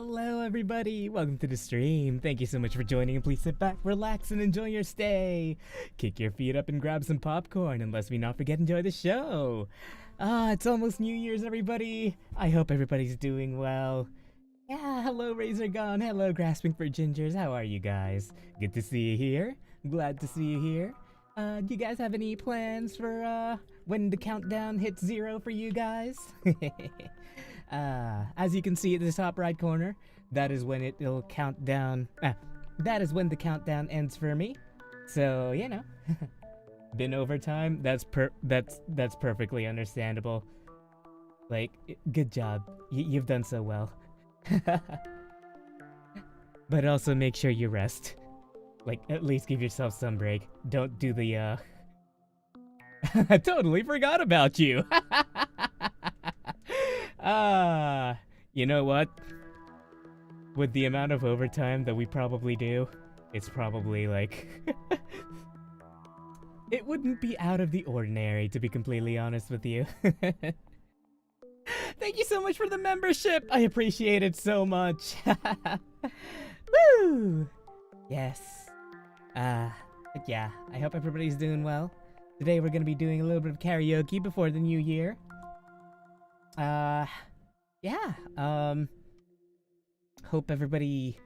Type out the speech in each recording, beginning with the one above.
Hello everybody, welcome to the stream. Thank you so much for joining, and please sit back, relax, and enjoy your stay. Kick your feet up and grab some popcorn, and let's not forget enjoy the show. It's almost New Year's, everybody. I hope everybody's doing well. Yeah, hello Razor Gun, hello Grasping for Gingers, how are you guys? Good to see you here, glad to see you here. Do you guys have any plans for when the countdown hits 0 for you guys? As you can see at the top right corner, that is when it'll count down. That is when the countdown ends for me. So you know, been overtime. That's perfectly understandable. Like, good job. You've done so well. But also make sure you rest. Like, at least give yourself some break. Don't do the I totally forgot about you. You know what? With the amount of overtime that we probably do, it's probably like... It wouldn't be out of the ordinary, to be completely honest with you. Thank you so much for the membership! I appreciate it so much! Woo! Yes. But yeah, I hope everybody's doing well. Today we're gonna be doing a little bit of karaoke before the new year. Yeah, hope everybody...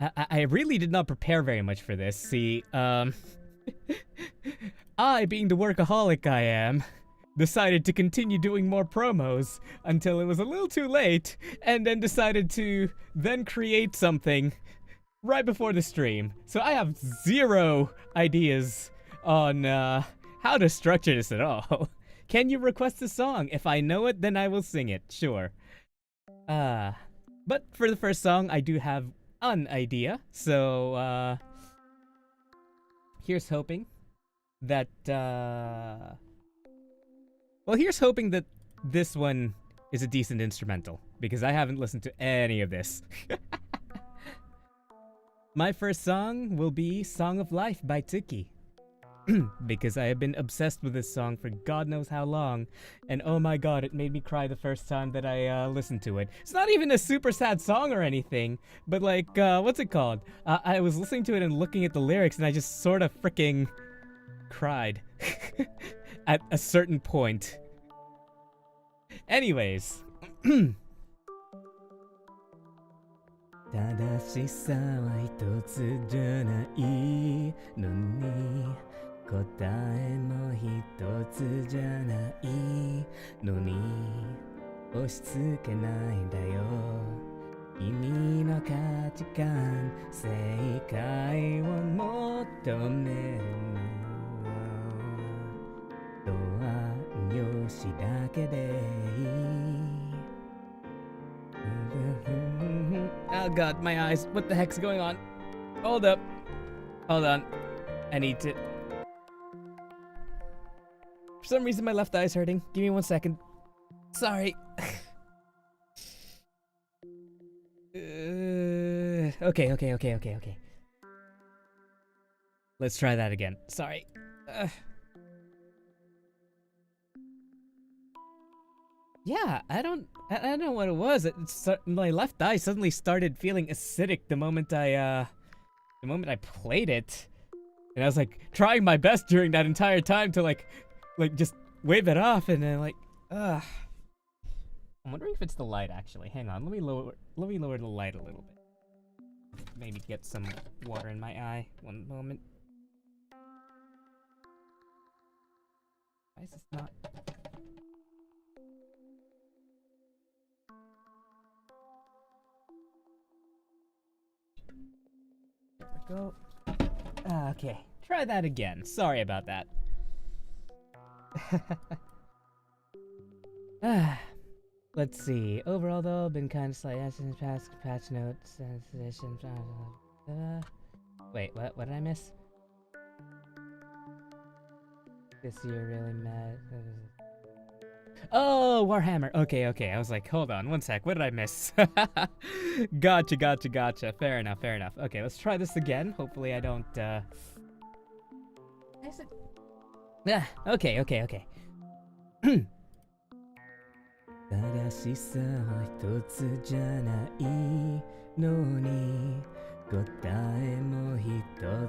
I really did not prepare very much for this, see, I, being the workaholic I am, decided to continue doing more promos until it was a little too late, and then decided to then create something right before the stream. So I have zero ideas on, how to structure this at all. Can you request a song? If I know it, then I will sing it, sure. But for the first song, I do have an idea. So, here's hoping that, well, here's hoping that this one is a decent instrumental, because I haven't listened to any of this. My first song will be Song of Life by Tuki. Because I have been obsessed with this song for God knows how long, and oh my god, it made me cry the first time that I listened to it. It's not even a super sad song or anything, but like, what's it called? I was listening to it and looking at the lyrics, and I just sort of freaking cried at a certain point. Anyways. 正しさは一つじゃないのに答えも一つじゃないのに押し付けないんだよ君の価値観正解を求めるのはよしだけでいい Oh god, my eyes. What the heck's going on? Hold up. Hold on. I need to... For some reason my left eye's hurting. Give me 1 second. Sorry. Okay. Let's try that again. Sorry. Yeah, I don't know what it was. My left eye suddenly started feeling acidic the moment I played it, and I was like trying my best during that entire time to like just wave it off, and then like, I'm wondering if it's the light actually. Hang on, let me lower the light a little bit. Maybe get some water in my eye. One moment. Why is this not? Go. Okay, try that again. Sorry about that. Let's see. Overall, though, been kind of slight since past patch notes and sedition. Wait, what? What did I miss? This year really mad. Oh, Warhammer. Okay. I was like, hold on, 1 sec. What did I miss? Gotcha. Fair enough. Okay, let's try this again. Hopefully I don't, Okay. 正しさは一つじゃないのに、答えも一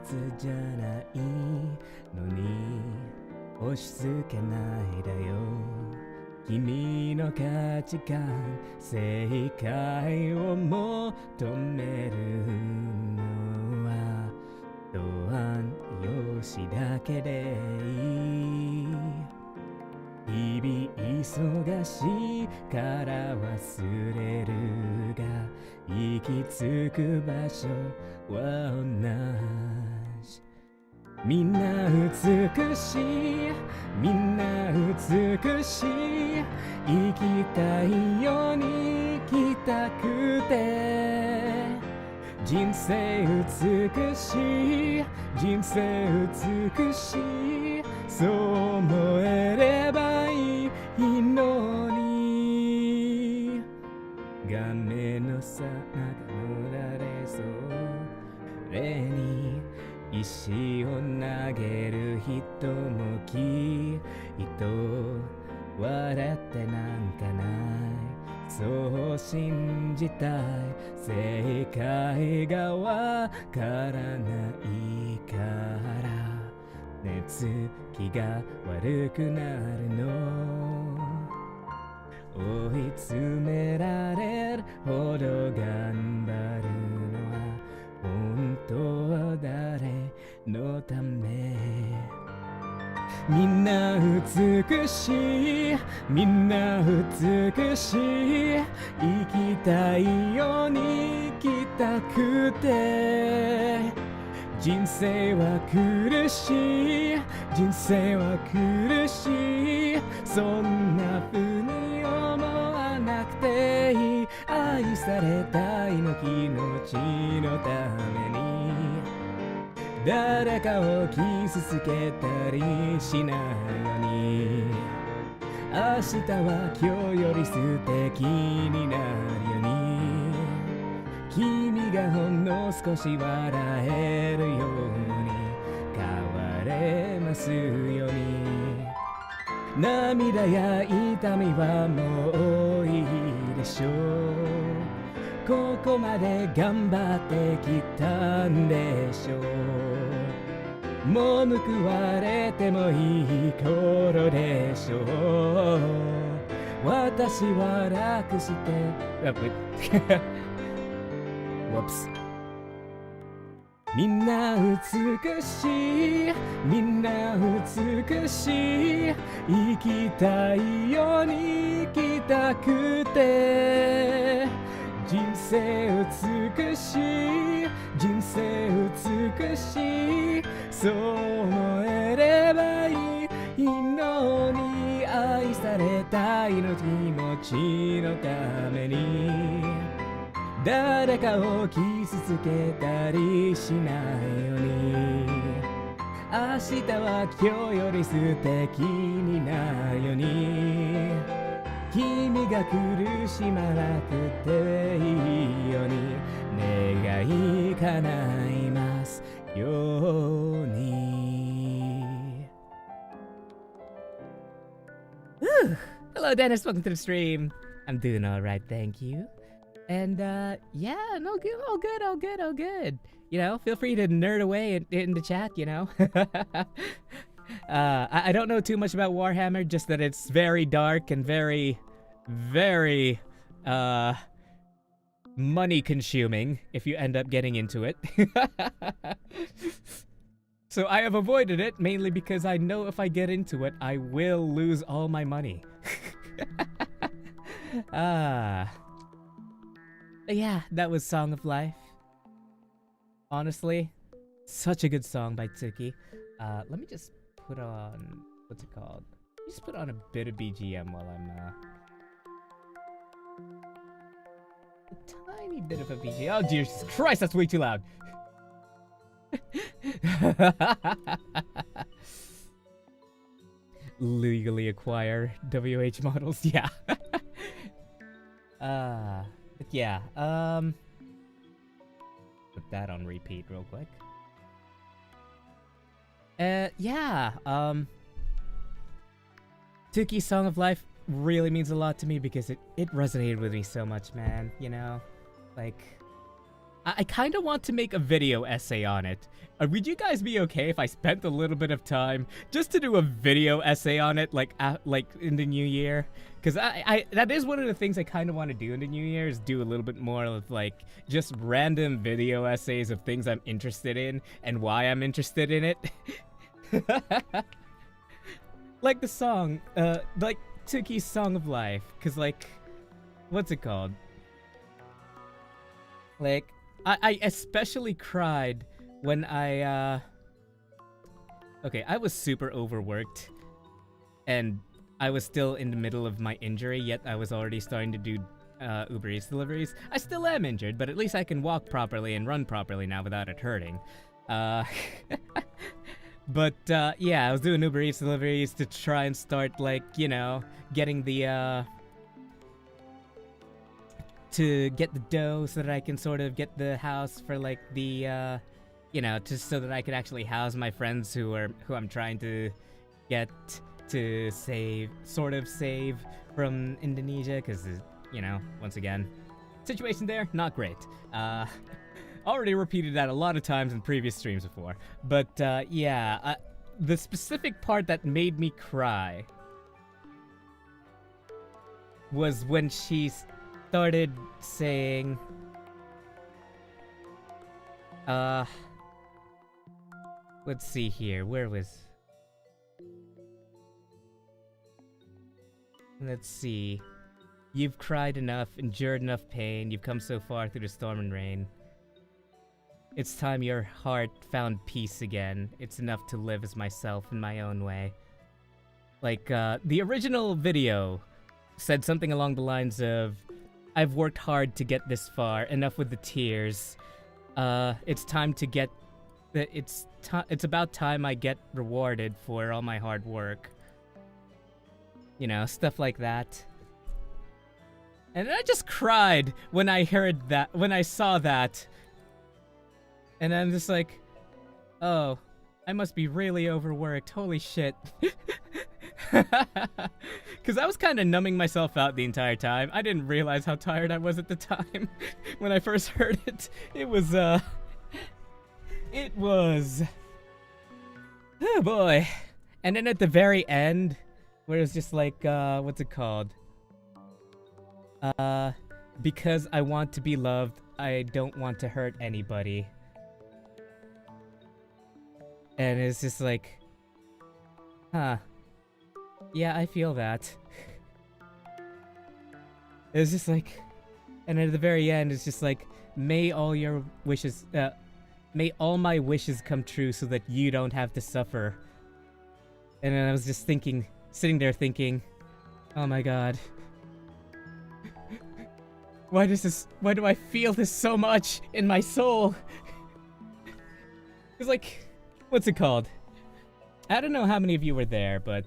つじゃないのに、押し付けないだよ君の価値観、正解を求めるのは答案用紙だけでいい。日々忙しいから忘れるが、行き着く場所は同じ。みんな美しい、みんな美しい、生きたいように生きたくて、人生美しい、人生美しい、そう思えればいいのに。画面のさなが乗られそうれに、石を投げる人もきっと笑ってなんかない、そう信じたい。正解がわからないから寝つきが悪くなるの。追い詰められるほど頑張るのは本当は誰のため。みんな美しい、みんな美しい、生きたいように生きたくて、人生は苦しい、人生は苦しい、そんな風に思わなくていい。愛されたいの気持ちのために誰かを傷つけたりしないように、明日は今日より素敵になるように、君がほんの少し笑えるように変われますように。涙や痛みはもういいでしょう、ここまで頑張ってきたんでしょう。もう報われてもいい頃でしょう。私は楽してWhoops。みんな美しい、みんな美しい、生きたいように生きたくて、人生美しい、人生美しい、そう思えればいいのに。愛されたいの気持ちのために誰かを傷つけたりしないように、明日は今日より素敵になるように、君が苦しまなくていいように願い叶いますように。Hello Dennis, welcome to the stream. I'm doing alright, thank you. And yeah, no good, all good. You know, feel free to nerd away in the chat, you know. I don't know too much about Warhammer, just that it's very dark and very money consuming if you end up getting into it. So I have avoided it mainly because I know if I get into it, I will lose all my money. Yeah, that was Song of Life. Honestly, such a good song by Tsuki. Let me just put on, what's it called? Let me just put on a bit of BGM while I'm, a tiny bit of a BGM. Oh, Jesus Christ, that's way too loud. Legally acquire WH models, yeah. But yeah, put that on repeat real quick. Yeah, Tuki's Song of Life, really means a lot to me because it resonated with me so much, man, you know? Like, I kind of want to make a video essay on it. Would you guys be okay if I spent a little bit of time just to do a video essay on it, like in the new year? Because I that is one of the things I kind of want to do in the new year, is do a little bit more of like just random video essays of things I'm interested in and why I'm interested in it. Like the song, like Tuki's Song of Life, because like, what's it called? Like, I especially cried when okay, I was super overworked, and I was still in the middle of my injury, yet I was already starting to do Uber Eats deliveries. I still am injured, but at least I can walk properly and run properly now without it hurting. But, yeah, I was doing Uber Eats deliveries to try and start, like, you know, getting the, to get the dough so that I can sort of get the house for, like, the, you know, just so that I could actually house my friends who I'm trying to get to save from Indonesia, because, you know, once again, situation there, not great. Already repeated that a lot of times in previous streams before. But, yeah, the specific part that made me cry was when she started saying, let's see here, where was... Let's see. You've cried enough, endured enough pain, you've come so far through the storm and rain. It's time your heart found peace again. It's enough to live as myself in my own way. Like, the original video said something along the lines of, I've worked hard to get this far, enough with the tears. It's time to get... It's about time I get rewarded for all my hard work. You know, stuff like that. And I just cried when I heard that, when I saw that. And I'm just like, oh, I must be really overworked. Holy shit. Because I was kind of numbing myself out the entire time. I didn't realize how tired I was at the time when I first heard it. It was, oh boy. And then at the very end, where it was just like, what's it called? Because I want to be loved, I don't want to hurt anybody. And it's just like, huh. Yeah, I feel that. It's just like, and at the very end, it's just like, may all your wishes, may all my wishes come true so that you don't have to suffer. And then I was just thinking, sitting there thinking, oh my god. Why do I feel this so much in my soul? It's like, what's it called? I don't know how many of you were there, but,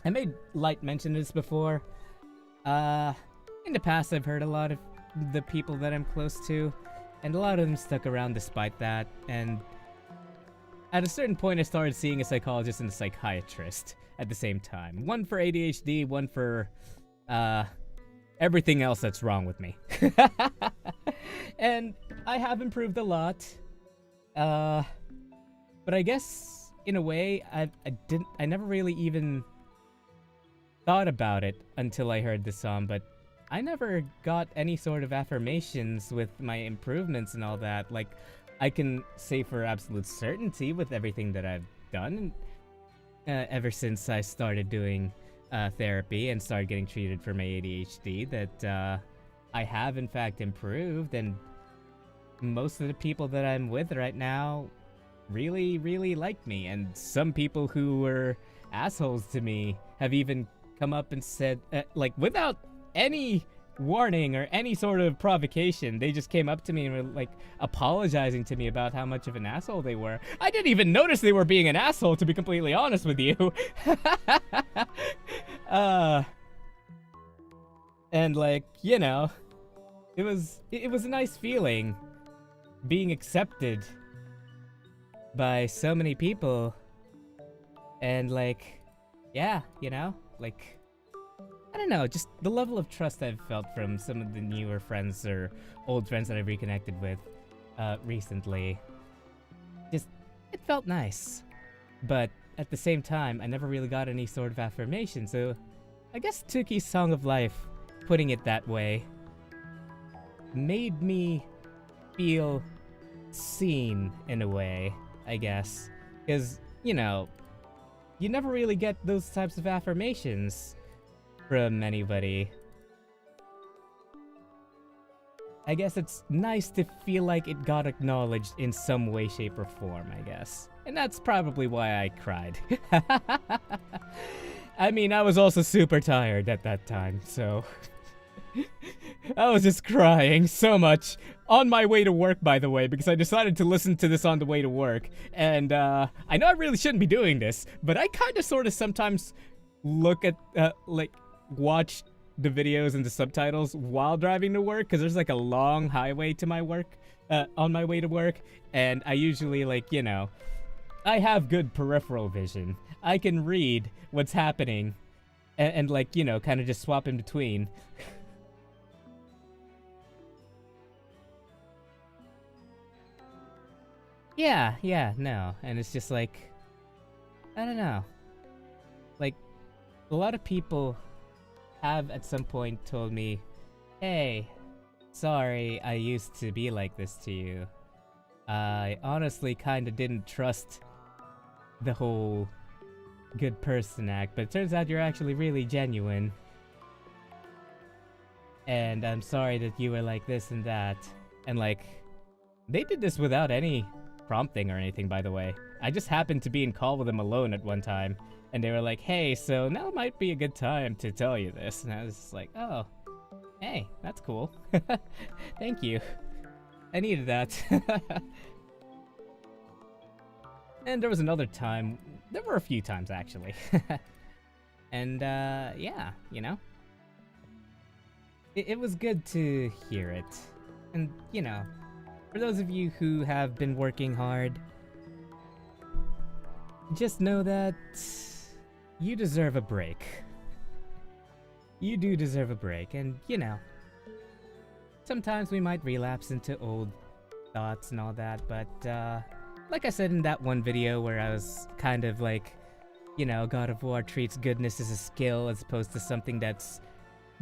I made light mention of this before. In the past I've heard a lot of the people that I'm close to, and a lot of them stuck around despite that, and at a certain point I started seeing a psychologist and a psychiatrist at the same time. One for ADHD, one for, everything else that's wrong with me. And I have improved a lot. But I guess, in a way, I never really even thought about it until I heard this song, but I never got any sort of affirmations with my improvements and all that. Like, I can say for absolute certainty with everything that I've done ever since I started doing therapy and started getting treated for my ADHD that I have in fact improved, and most of the people that I'm with right now really, really like me, and some people who were assholes to me have even come up and said, like, without any warning or any sort of provocation, they just came up to me and were, like, apologizing to me about how much of an asshole they were. I didn't even notice they were being an asshole, to be completely honest with you. And, like, you know, it was a nice feeling being accepted by so many people, and like, yeah, you know, like, I don't know, just the level of trust I've felt from some of the newer friends or old friends that I've reconnected with recently. Just, it felt nice. But at the same time, I never really got any sort of affirmation, so I guess Tuki's Song of Life, putting it that way, made me feel seen in a way, I guess. Because, you know, you never really get those types of affirmations from anybody. I guess it's nice to feel like it got acknowledged in some way, shape, or form, I guess. And that's probably why I cried. I mean, I was also super tired at that time, so... I was just crying so much. On my way to work, by the way, because I decided to listen to this on the way to work. And, I know I really shouldn't be doing this, but I kinda sorta sometimes look at, watch the videos and the subtitles while driving to work, because there's like a long highway to my work, on my way to work, and I usually, like, you know, I have good peripheral vision. I can read what's happening, and like, you know, kind of just swap in between. Yeah, no, and it's just like, I don't know, like, a lot of people have at some point told me, hey, sorry I used to be like this to you. I honestly kinda didn't trust the whole good person act, but it turns out you're actually really genuine. And I'm sorry that you were like this and that. And like, they did this without any prompting or anything, by the way. I just happened to be in call with them alone at one time. And they were like, hey, so now might be a good time to tell you this. And I was just like, oh, hey, that's cool. Thank you. I needed that. And there was another time. There were a few times, actually. And, yeah, you know? It was good to hear it. And, you know, for those of you who have been working hard, just know that you deserve a break. You do deserve a break, and, you know, sometimes we might relapse into old thoughts and all that, but, like I said in that one video where I was kind of like, you know, God of War treats goodness as a skill as opposed to something that's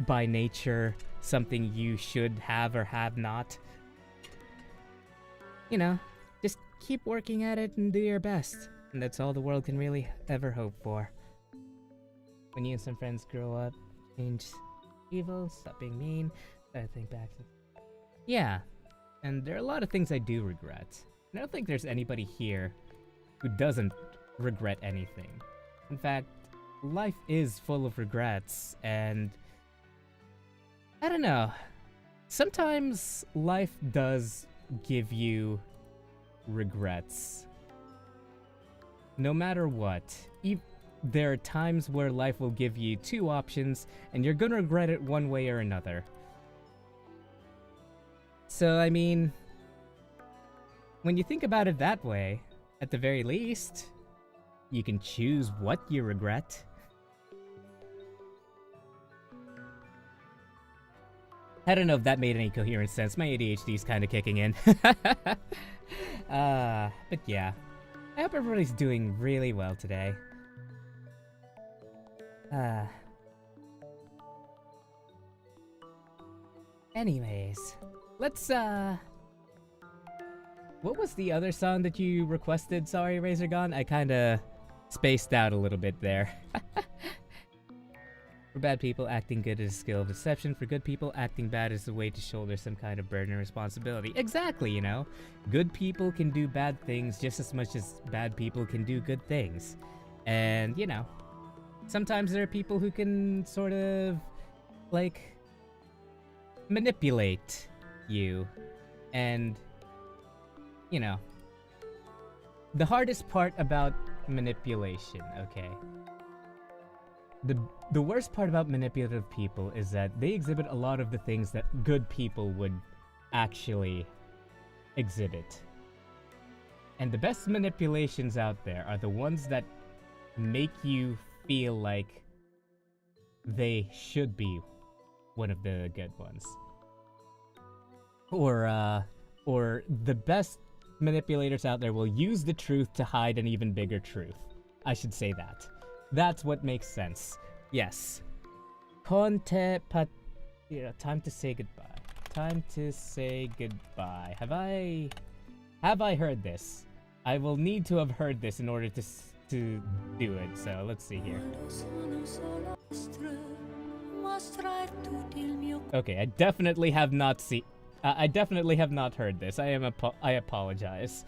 by nature something you should have or have not. You know, just keep working at it and do your best. And that's all the world can really ever hope for. When you and some friends grow up, change evil, stop being mean, I think back to... Yeah, and there are a lot of things I do regret. I don't think there's anybody here who doesn't regret anything. In fact, life is full of regrets, and I don't know. Sometimes life does give you regrets. No matter what. There are times where life will give you two options, and you're gonna regret it one way or another. So, I mean, when you think about it that way, at the very least, you can choose what you regret. I don't know if that made any coherent sense. My ADHD's kind of kicking in. But yeah. I hope everybody's doing really well today. Anyways, let's, what was the other song that you requested? Sorry, Razorgon? I kinda spaced out a little bit there. For bad people, acting good is a skill of deception. For good people, acting bad is a way to shoulder some kind of burden or responsibility. Exactly, you know? Good people can do bad things just as much as bad people can do good things. And, you know, sometimes there are people who can sort of, like, manipulate you. And, you know, the hardest part about manipulation, okay? The worst part about manipulative people is that they exhibit a lot of the things that good people would actually exhibit. And the best manipulations out there are the ones that make you feel like they should be one of the good ones. Or the best manipulators out there will use the truth to hide an even bigger truth. I should say that. That's what makes sense. Yes. Conte pat... Yeah, time to say goodbye. Time to say goodbye. Have I heard this? I will need to have heard this in order to do it. So let's see here. Okay, I definitely have not seen. I definitely have not heard this. I apologize.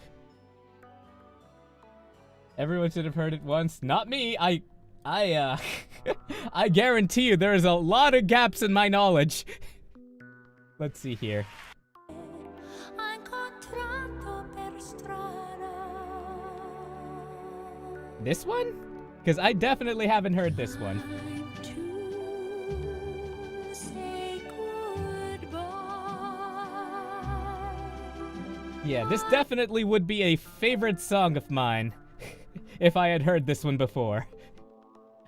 Everyone should have heard it once. Not me. I guarantee you there is a lot of gaps in my knowledge. Let's see here. This one? Because I definitely haven't heard this one. Yeah, this definitely would be a favorite song of mine if I had heard this one before.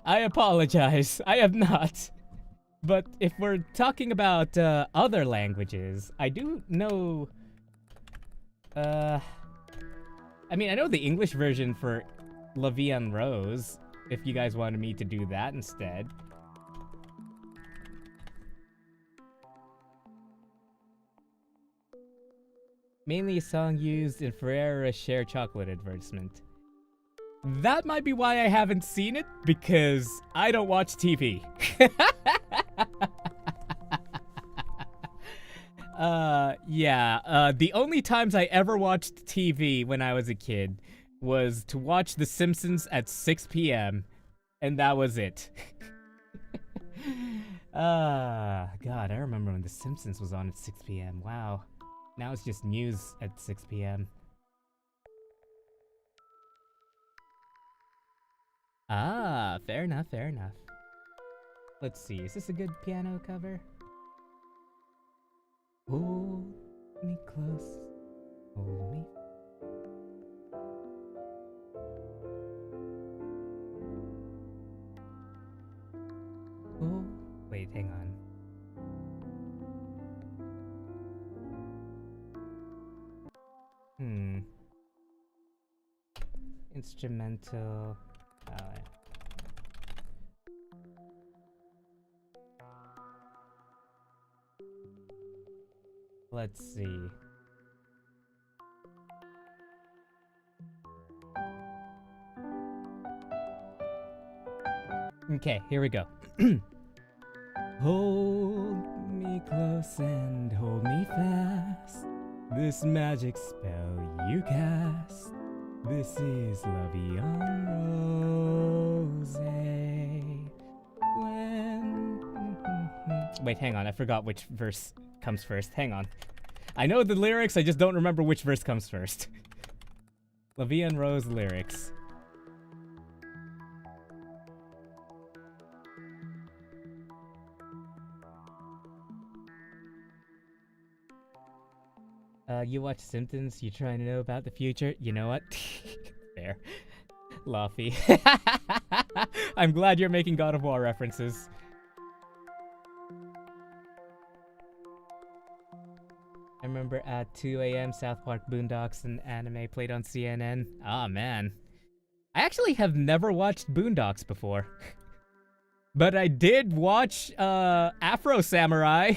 I apologize, I have not. But if we're talking about other languages, I do know... I mean, I know the English version for La Vie en Rose, if you guys wanted me to do that instead. Mainly a song used in Ferrero Rocher chocolate advertisement. That might be why I haven't seen it, because I don't watch TV. The only times I ever watched TV when I was a kid was to watch The Simpsons at 6 p.m. And that was it. God, I remember when The Simpsons was on at 6 p.m. Wow. Now it's just news at 6 p.m. Ah, fair enough, fair enough. Let's see, is this a good piano cover? Hold me close, hold me. Oh, wait, hang on. Instrumental. Let's see. Okay, here we go. Hold me close and hold me fast. This magic spell you cast. This is La Vie en Rose. Wait, hang on. I forgot which verse comes first. Hang on. I know the lyrics, I just don't remember which verse comes first. La Vie en Rose lyrics. You watch Simpsons, you trying to know about the future? You know what? Fair. Laffy. I'm glad you're making God of War references. I remember at 2 a.m. South Park Boondocks and anime played on CNN. Ah, man. I actually have never watched Boondocks before. But I did watch Afro Samurai.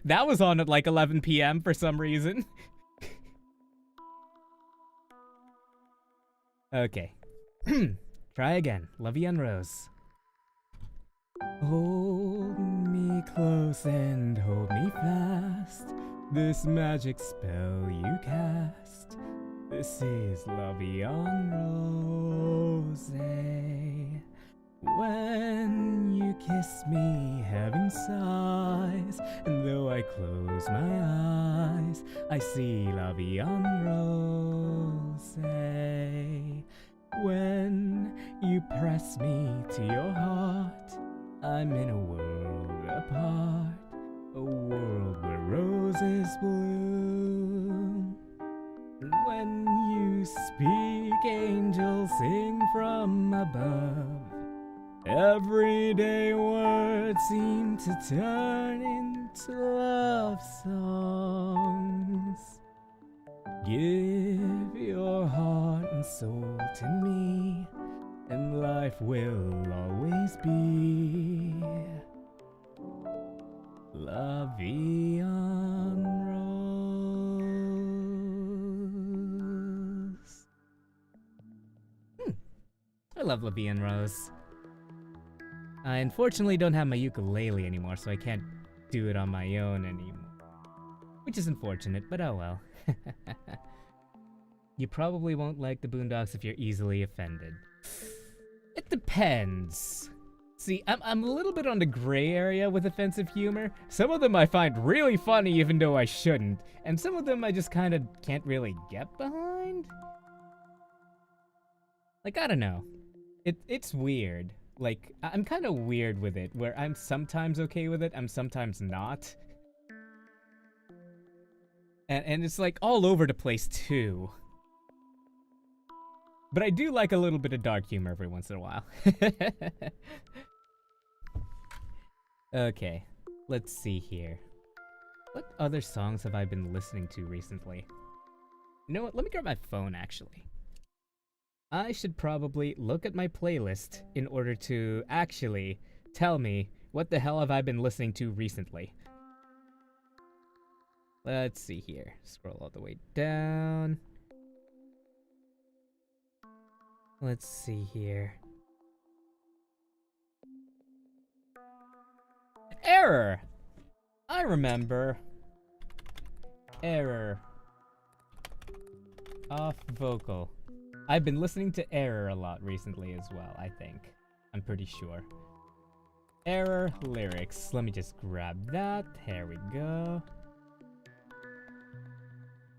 That was on at like 11 p.m. for some reason. Okay. Try again. La Vie en Rose. Hold me close and hold me fast. This magic spell you cast. This is La Vie en Rose. When you kiss me, heaven sighs, and though I close my eyes, I see La Vie en Rose. When you press me to your heart, I'm in a world apart, a world where roses bloom. When you speak, angels sing from above. Everyday words seem to turn into love songs. Give your heart and soul to me, and life will always be La Vie en Rose. I love La Vie en Rose. I unfortunately don't have my ukulele anymore, so I can't do it on my own anymore. Which is unfortunate, but oh well. You probably won't like the Boondocks if you're easily offended. It depends. See, I'm a little bit on the gray area with offensive humor. Some of them I find really funny even though I shouldn't, and some of them I just kind of can't really get behind. Like, I don't know. It's weird. Like, I'm kind of weird with it, where I'm sometimes okay with it, I'm sometimes not. And it's like all over the place too. But I do like a little bit of dark humor every once in a while. Okay, let's see here. What other songs have I been listening to recently? You know what, let me grab my phone actually. I should probably look at my playlist in order to actually tell me what the hell have I been listening to recently. Let's see here. Scroll all the way down. Let's see here. Error! I remember. Error. Off vocal. I've been listening to Error a lot recently as well, I think. I'm pretty sure. Error lyrics. Let me just grab that. Here we go.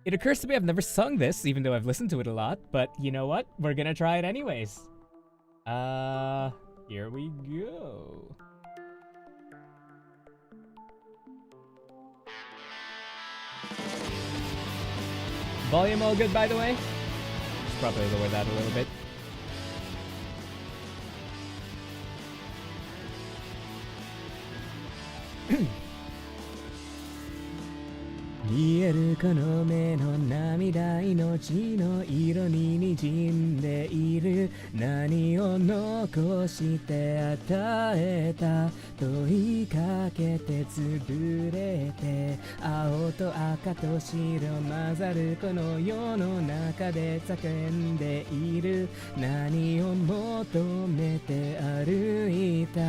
It occurs to me I've never sung this, even though I've listened to it a lot, but you know what? We're gonna try it anyways. Here we go. Volume all good, by the way? Should probably lower that a little bit.見えるこの目の涙命の色に滲んでいる何を残して与えた問いかけて潰れて青と赤と白混ざるこの世の中で叫んでいる何を求めて歩いた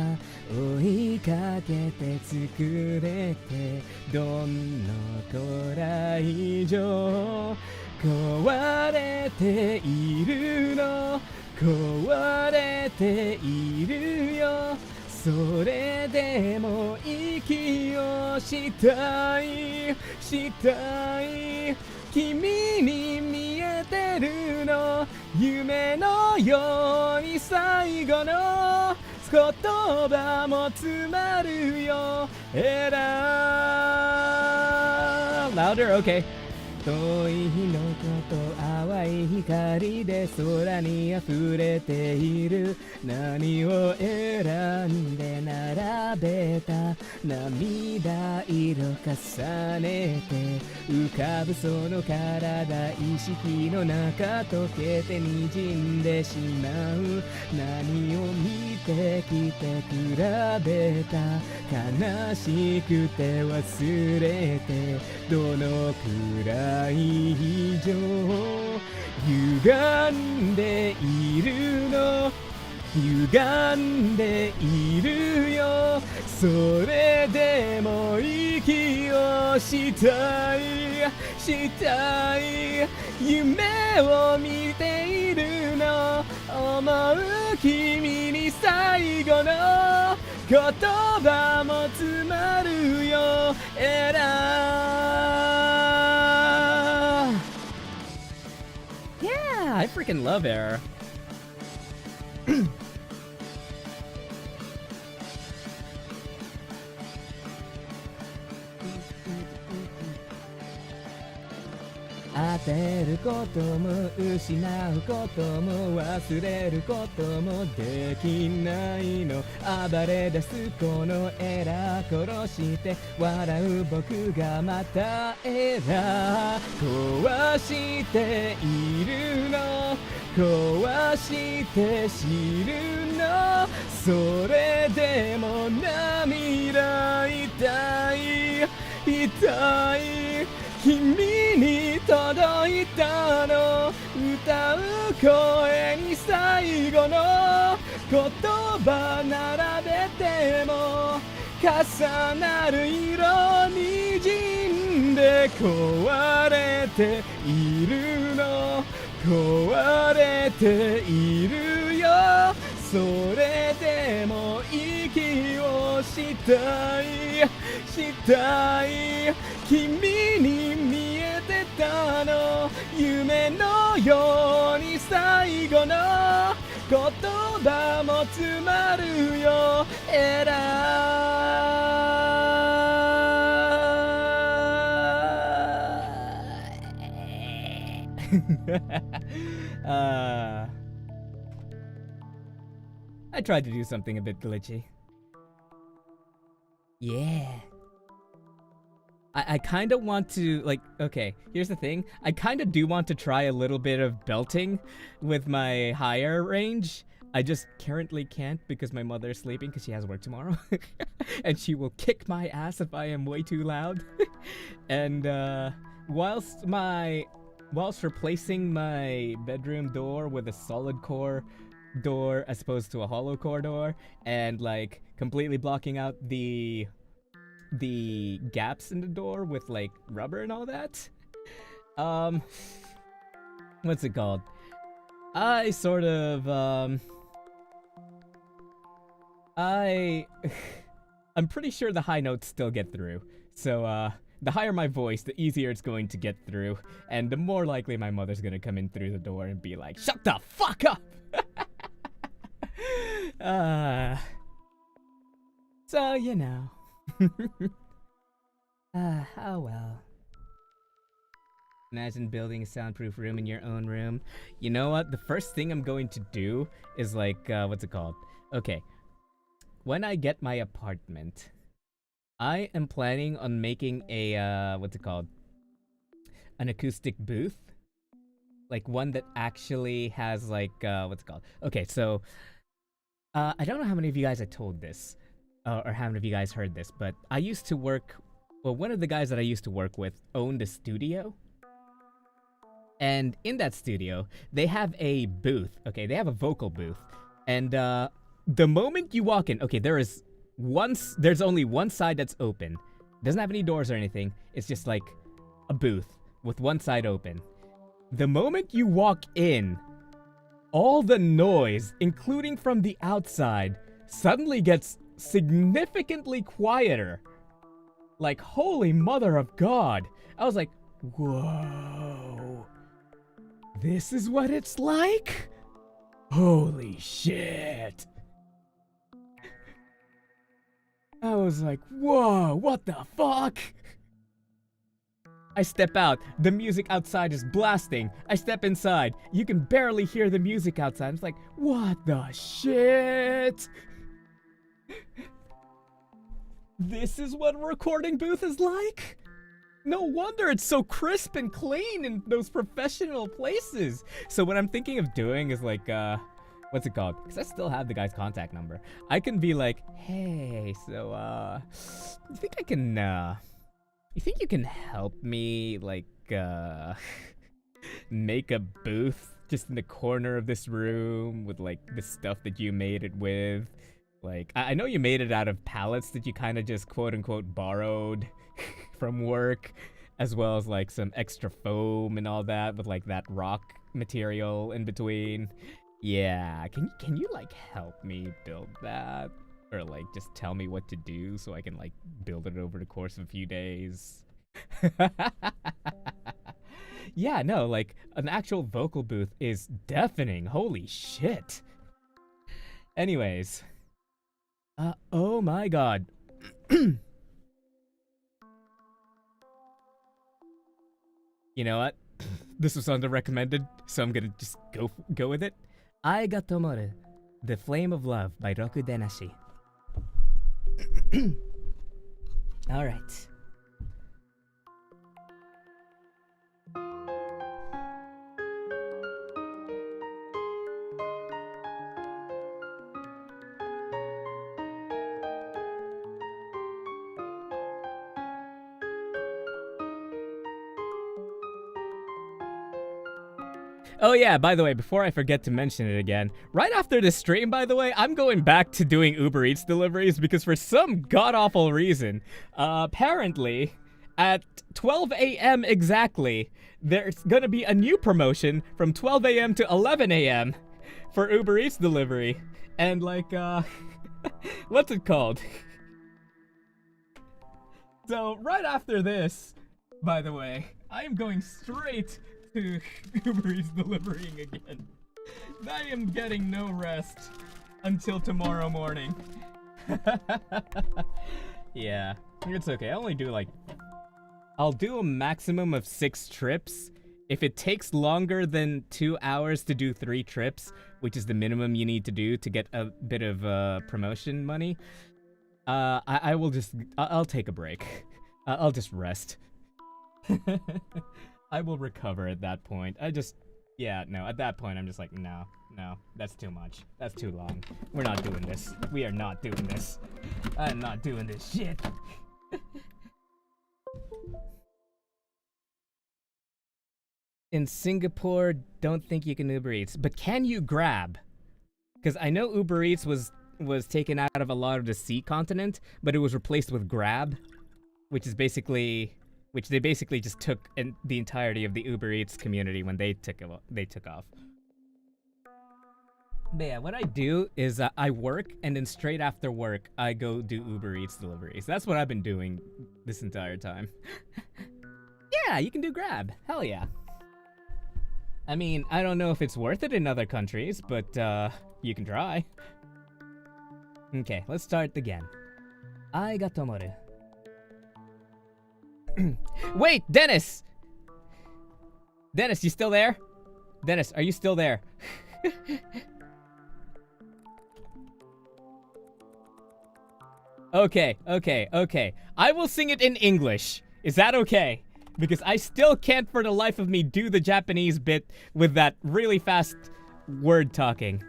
追いかけて作れてどんなくらい以上壊れているの壊れているよそれでも息をしたいしたい君に見えてるの夢のように最後の言葉も詰まるよLouder? Okay. 遠い日のこと淡い光で空に溢れている何を選んで並べた涙色重ねて浮かぶその体意識の中溶けて滲んでしまう何を見てきて比べた悲しくて忘れてどのくらい以上歪んでいるの歪んでいるよそれでも息をしたいしたい夢を見ているの思う君に最後の言葉も詰まるよYeah, I freaking love Error. てることも失うことも忘れることもできないの。暴れ出すこのエラー殺して笑う僕がまたエラー壊しているの壊して知るのそれでも涙痛い痛い君に届いたの歌う声に最後の言葉並べても重なる色にじんで壊れているの壊れているよそれでも息をしたいしたい君に見えてたの夢のように最後の言葉も詰まるよエラI tried to do something a bit glitchy. Yeah. I kind of want to, like, okay, here's the thing. I kind of do want to try a little bit of belting with my higher range. I just currently can't because my mother's sleeping because she has work tomorrow. And she will kick my ass if I am way too loud. And whilst replacing my bedroom door with a solid core door as opposed to a hollow core door and like completely blocking out the gaps in the door with like rubber and all that. What's it called? I sort of I'm pretty sure the high notes still get through. So the higher my voice, the easier it's going to get through, and the more likely my mother's gonna come in through the door and be like, "Shut the fuck up!" So you know. Oh well. Imagine building a soundproof room in your own room. You know what? The first thing I'm going to do is like, what's it called? Okay. When I get my apartment, I am planning on making a, what's it called? An acoustic booth. Like one that actually has like, what's it called? Okay, so, I don't know how many of you guys I told this, or how many of you guys heard this, but I used to work, well, one of the guys that I used to work with owned a studio. And in that studio, they have a booth, okay? They have a vocal booth. And, the moment you walk in, okay, there's only one side that's open. It doesn't have any doors or anything. It's just like a booth with one side open. The moment you walk in, all the noise, including from the outside, suddenly gets significantly quieter. Like, holy mother of God. I was like, whoa. This is what it's like? Holy shit. I was like, whoa, what the fuck? I step out, the music outside is blasting. I step inside, you can barely hear the music outside. It's like, what the shit? This is what a recording booth is like? No wonder it's so crisp and clean in those professional places. So what I'm thinking of doing is like, what's it called? Because I still have the guy's contact number. I can be like, hey, so, you think I can, you think you can help me, like, make a booth just in the corner of this room with, like, the stuff that you made it with? Like, I know you made it out of pallets that you kind of just quote-unquote borrowed from work, as well as, like, some extra foam and all that with, like, that rock material in between. Yeah, can you, like, help me build that? Or, like, just tell me what to do so I can, like, build it over the course of a few days? Yeah, no, like, an actual vocal booth is deafening. Holy shit. Anyways. Oh my god. You know what? This was under recommended, so I'm gonna just go with it. Ai ga tomoru, The Flame of Love by Roku Denashi. Alright. Oh yeah, by the way, before I forget to mention it again, right after this stream, by the way, I'm going back to doing Uber Eats deliveries because for some god-awful reason, apparently, at 12 a.m. exactly, there's gonna be a new promotion from 12 a.m. to 11 a.m. for Uber Eats delivery. And like, what's it called? So, right after this, by the way, I am going straight to Uber Eats delivering again. I am getting no rest until tomorrow morning. Yeah, it's okay. I only do like... I'll do a maximum of 6 trips. If it takes longer than 2 hours to do 3 trips, which is the minimum you need to do to get a bit of promotion money, I will just... I'll take a break. I'll just rest. I will recover at that point. Yeah, no, at that point I'm just like, no, that's too much. That's too long. We're not doing this. We are not doing this. I'm not doing this shit. In Singapore, don't think you can Uber Eats, but can you Grab? Because I know Uber Eats was taken out of a lot of the C continent, but it was replaced with Grab, which they basically just took the entirety of the Uber Eats community when they took off. But yeah, what I do is I work, and then straight after work, I go do Uber Eats deliveries. That's what I've been doing this entire time. Yeah, you can do Grab. Hell yeah. I mean, I don't know if it's worth it in other countries, but you can try. Okay, let's start again. Ai ga tomoru. Wait, Dennis! Dennis, you still there? Dennis, are you still there? Okay. I will sing it in English. Is that okay? Because I still can't for the life of me do the Japanese bit with that really fast word talking.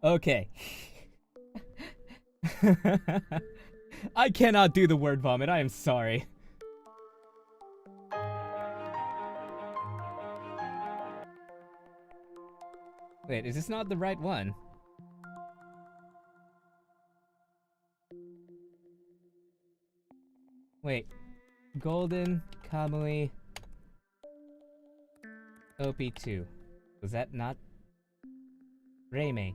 Okay. I cannot do the word vomit, I am sorry. Wait, is this not the right one? Wait. Golden Kamui OP2. Was that not Reimei?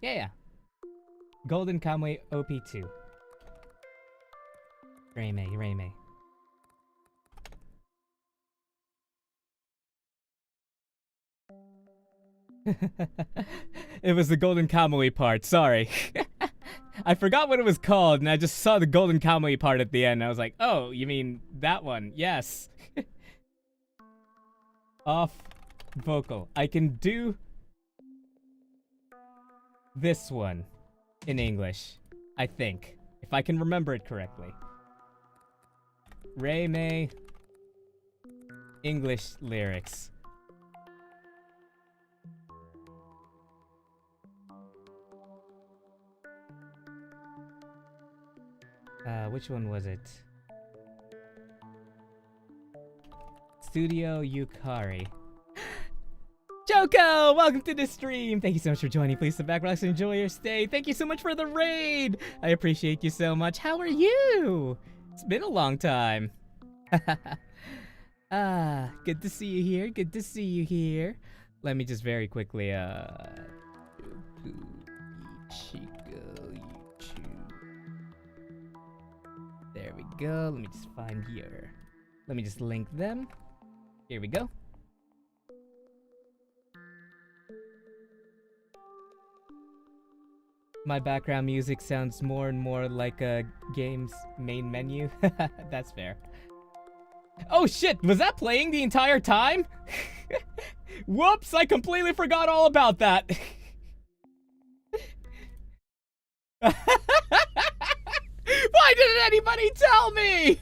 Yeah. Golden Kamui OP2. Reimei. It was the Golden Kamui part, sorry. I forgot what it was called, and I just saw the Golden Kamui part at the end, and I was like, oh, you mean that one? Yes. Off vocal. I can do this one in English, I think, if I can remember it correctly. Reimei English lyrics. Which one was it? Studio Yukari. Joko, welcome to the stream. Thank you so much for joining. Please sit back, relax, and enjoy your stay. Thank you so much for the raid. I appreciate you so much. How are you? It's been a long time. Good to see you here. Good to see you here. Let me just very quickly, There we go. Let me just find your... Let me just link them. Here we go. My background music sounds more and more like a game's main menu. That's fair. Oh shit, was that playing the entire time? Whoops, I completely forgot all about that. Why didn't anybody tell me?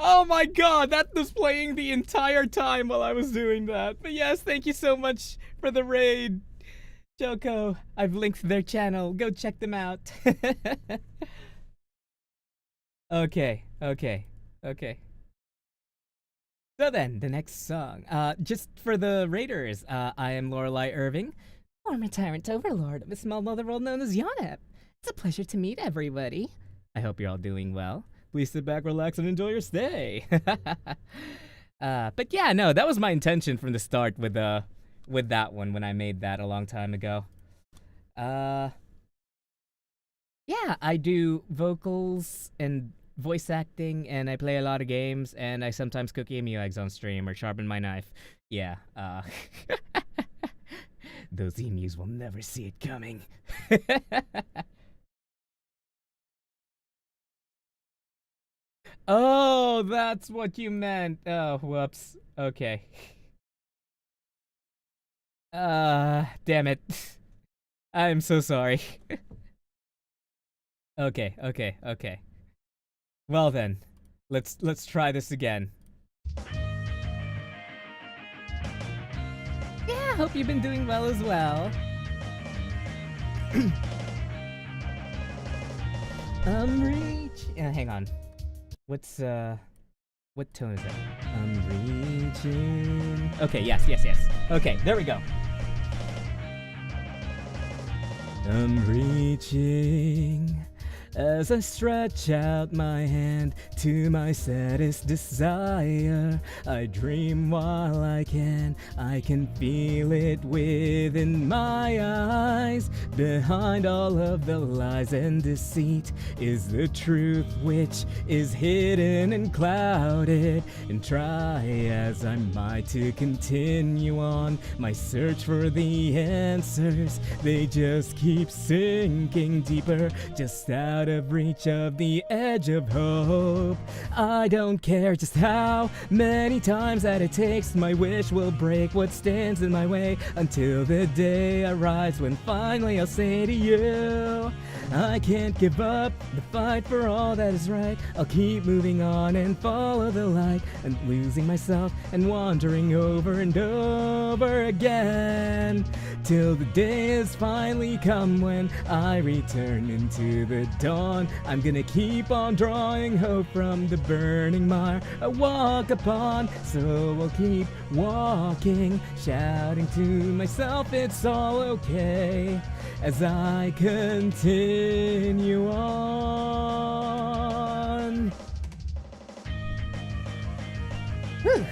Oh my god, that was playing the entire time while I was doing that. But yes, thank you so much for the raid, Joko. I've linked their channel. Go check them out. Okay. So then, the next song. Just for the raiders, I am Lorelei Irving, former tyrant overlord of a small netherworld known as Yonep. It's a pleasure to meet everybody. I hope you're all doing well. Please sit back, relax, and enjoy your stay. But yeah, no, that was my intention from the start with that one when I made that a long time ago. Yeah, I do vocals and voice acting, and I play a lot of games, and I sometimes cook emu eggs on stream or sharpen my knife. Yeah, those emus will never see it coming. Oh, that's what you meant. Oh, whoops. Okay. Damn it. I'm so sorry. Okay. Well then, let's try this again. Yeah, hope you've been doing well as well. Hang on. What tone is that? I'm reaching. Okay, yes. Okay, there we go. I'm reaching as I stretch out my hand to my saddest desire. I dream while I can feel it within my eyes. Behind all of the lies and deceit is the truth which is hidden and clouded. And try as I might to continue on my search for the answers, they just keep sinking deeper, just out of reach of the edge of hope. I don't care just how many times that it takes, my wish will break what stands in my way until the day arrives when finally I'll say to you, I can't give up the fight for all that is right. I'll keep moving on and follow the light, and losing myself and wandering over and over again till the day has finally come when I return into the dawn. I'm gonna keep on drawing hope from the burning mire I walk upon, so I'll keep walking, shouting to myself it's all okay as I continue on. Whew.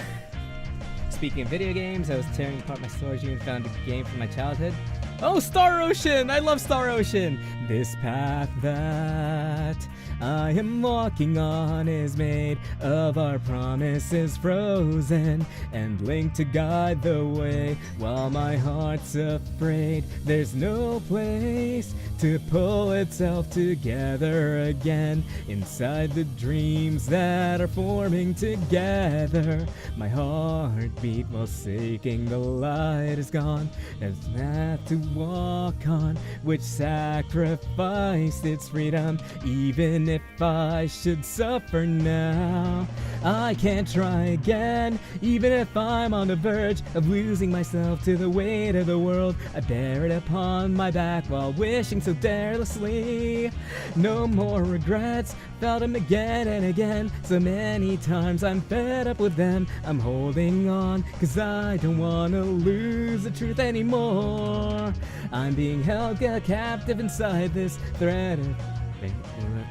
Speaking of video games, I was tearing apart my storage unit and found a game from my childhood. Oh, Star Ocean! I love Star Ocean! This path that I am walking on is made of our promises frozen and linked to guide the way. While my heart's afraid, there's no place to pull itself together again inside the dreams that are forming together. My heartbeat while sinking, the light is gone. There's path to walk on, which sacrificed its freedom. Even if I should suffer now, I can't try again. Even if I'm on the verge of losing myself to the weight of the world, I bear it upon my back while wishing so carelessly. No more regrets, felt them again and again. So many times I'm fed up with them. I'm holding on, cause I don't wanna lose the truth anymore. I'm being held captive inside this thread of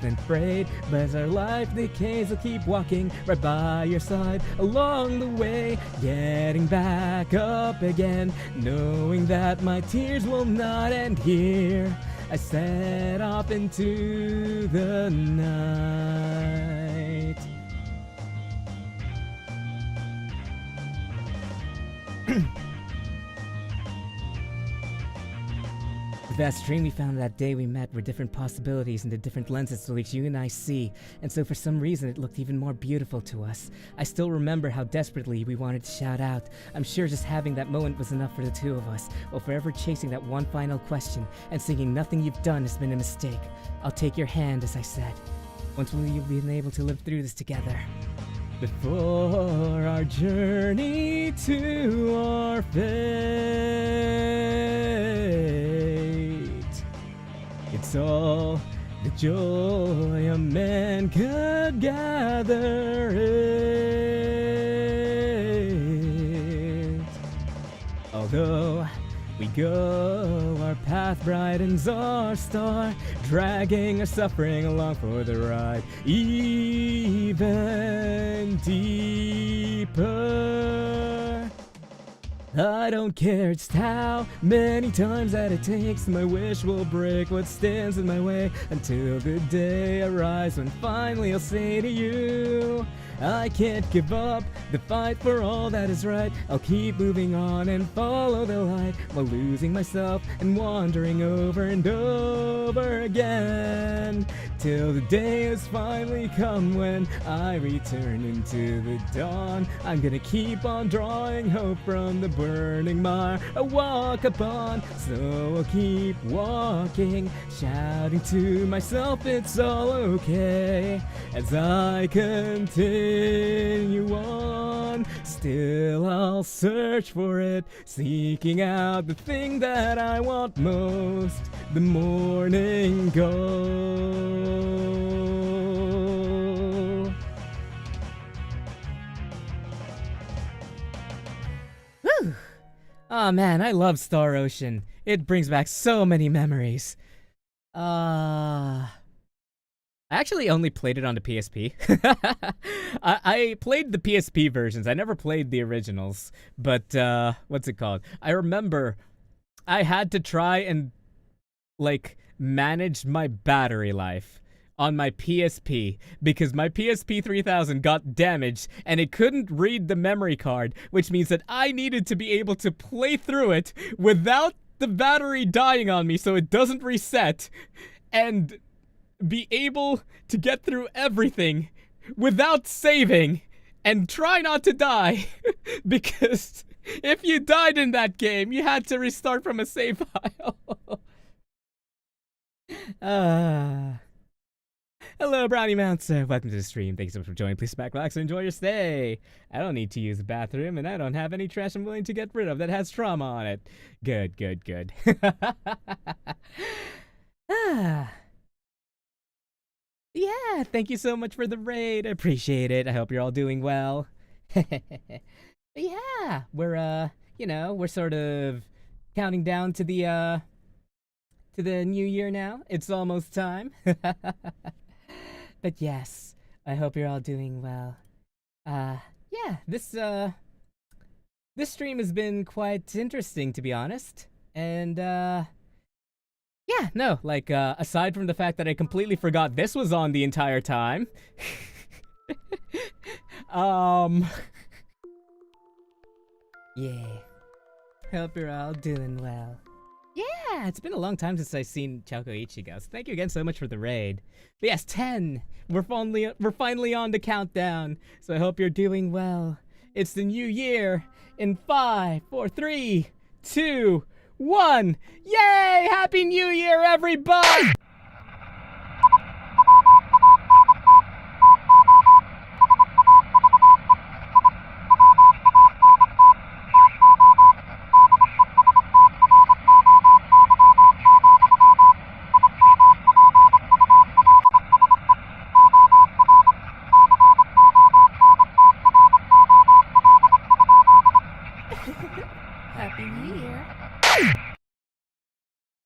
and afraid, but as our life decays, I'll keep walking right by your side along the way, getting back up again, knowing that my tears will not end here. I set off into the night. The vast dream we found that day we met were different possibilities and the different lenses through which you and I see, and so for some reason it looked even more beautiful to us. I still remember how desperately we wanted to shout out. I'm sure just having that moment was enough for the two of us, while forever chasing that one final question and thinking nothing you've done has been a mistake. I'll take your hand, as I said. Once we've been able to live through this together. Before our journey to our fate, it's all the joy a man could gather it. Although we go, our path brightens our star, dragging our suffering along for the ride, even deeper. I don't care just how many times that it takes, my wish will break what stands in my way, until the day arrives when finally I'll say to you, I can't give up the fight for all that is right. I'll keep moving on and follow the light, while losing myself and wandering over and over again, till the day has finally come when I return into the dawn. I'm gonna keep on drawing hope from the burning mire I walk upon, so I'll keep walking, shouting to myself it's all okay, as I continue on. Still I'll search for it, seeking out the thing that I want most, the morning goal. Woo! Oh man, I love Star Ocean. It brings back so many memories. I actually only played it on the PSP. I played the PSP versions. I never played the originals. But, what's it called? I remember I had to try and, like, manage my battery life on my PSP because my PSP 3000 got damaged and it couldn't read the memory card, which means that I needed to be able to play through it without the battery dying on me so it doesn't reset, and be able to get through everything without saving and try not to die because if you died in that game, you had to restart from a save file. Hello, Brownie Mouncer. Welcome to the stream. Thanks so much for joining. Please sit back, relax, and enjoy your stay. I don't need to use the bathroom, and I don't have any trash I'm willing to get rid of that has trauma on it. Good, good, good. Yeah, thank you so much for the raid. I appreciate it. I hope you're all doing well. But yeah, we're we're sort of counting down to the new year now. It's almost time. But yes, I hope you're all doing well. Yeah, this stream has been quite interesting, to be honest. And yeah, no, like, aside from the fact that I completely forgot this was on the entire time. Yeah. Hope you're all doing well. Yeah, it's been a long time since I've seen Choco Ichigo, so thank you again so much for the raid. But yes, 10! We're finally on the countdown, so I hope you're doing well. It's the new year in 5, 4, 3, 2, 1! Yay! Happy New Year, everybody! Happy New Year.